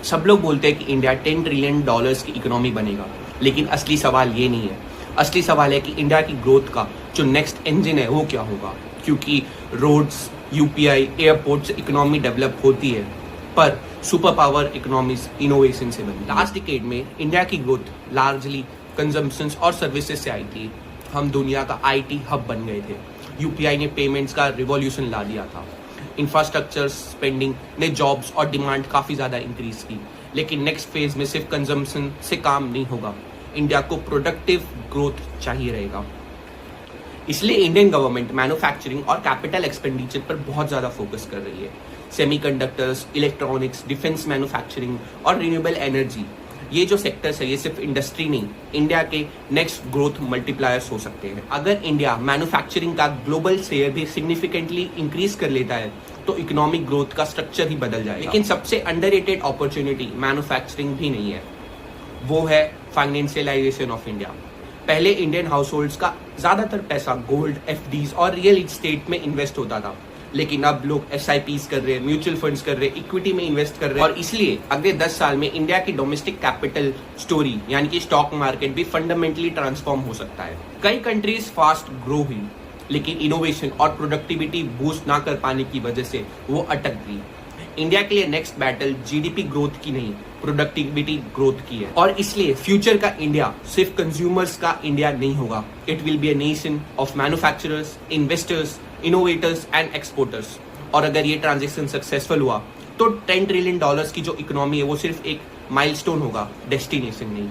सब लोग बोलते हैं कि इंडिया $10 ट्रिलियन की इकोनॉमी बनेगा, लेकिन असली सवाल ये नहीं है। असली सवाल है कि इंडिया की ग्रोथ का जो नेक्स्ट इंजन है वो क्या होगा, क्योंकि रोड्स, यूपीआई, एयरपोर्ट से इकोनॉमी डेवलप होती है, पर सुपर पावर इकोनॉमीज इनोवेशन से बनी। लास्ट डिकेड में इंडिया की ग्रोथ लार्जली कंजम्पशन और सर्विसेज से आई थी। हम दुनिया का आईटी हब बन गए थे। यूपीआई ने पेमेंट्स का रिवॉल्यूशन ला दिया था। इंफ्रास्ट्रक्चर स्पेंडिंग ने जॉब्स और डिमांड काफ़ी ज़्यादा इंक्रीज की। लेकिन नेक्स्ट फेज में सिर्फ कंजम्पशन से काम नहीं होगा, इंडिया को प्रोडक्टिव ग्रोथ चाहिए रहेगा। इसलिए इंडियन गवर्नमेंट मैन्युफैक्चरिंग और कैपिटल एक्सपेंडिचर पर बहुत ज़्यादा फोकस कर रही है। सेमीकंडक्टर्स, इलेक्ट्रॉनिक्स, डिफेंस मैन्युफैक्चरिंग और रिन्यूएबल एनर्जी, ये जो सेक्टर्स है ये सिर्फ इंडस्ट्री नहीं, इंडिया के नेक्स्ट ग्रोथ मल्टीप्लायर्स हो सकते हैं। अगर इंडिया मैन्युफैक्चरिंग का ग्लोबल शेयर भी सिग्निफिकेंटली इंक्रीज कर लेता है तो इकोनॉमिक ग्रोथ का स्ट्रक्चर ही बदल जाएगा। लेकिन सबसे अंडररेटेड अपॉर्चुनिटी मैन्युफैक्चरिंग भी नहीं है, वो है फाइनेंशियलाइजेशन ऑफ इंडिया। पहले इंडियन हाउस होल्ड्स का ज्यादातर पैसा गोल्ड, एफडीज और रियल एस्टेट में इन्वेस्ट होता था, लेकिन अब लोग SIPs कर रहे हैं, म्यूचुअल फंड्स कर रहे हैं, इक्विटी में इन्वेस्ट कर रहे हैं। और इसलिए अगले 10 साल में इंडिया की डोमेस्टिक कैपिटल स्टोरी यानी कि स्टॉक मार्केट भी फंडामेंटली ट्रांसफॉर्म हो सकता है। कई कंट्रीज फास्ट ग्रो हुई, लेकिन इनोवेशन और प्रोडक्टिविटी बूस्ट ना कर पाने की वजह से वो अटक गई। इंडिया के लिए नेक्स्ट बैटल जीडीपी ग्रोथ की नहीं, प्रोडक्टिविटी ग्रोथ की है। और इसलिए फ्यूचर का इंडिया सिर्फ कंज्यूमर्स का इंडिया नहीं होगा, it will be a nation of manufacturers, investors, innovators and exporters. और अगर ये ट्रांजेक्शन सक्सेसफुल हुआ तो $10 ट्रिलियन की जो इकोनॉमी है वो सिर्फ एक माइलस्टोन होगा, डेस्टिनेशन नहीं।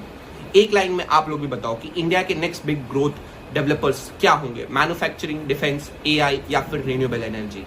एक लाइन में आप लोग भी बताओ कि इंडिया के नेक्स्ट बिग ग्रोथ डेवलपर्स क्या होंगे, मैन्युफैक्चरिंग, डिफेंस, AI या फिर रिन्यूएबल एनर्जी।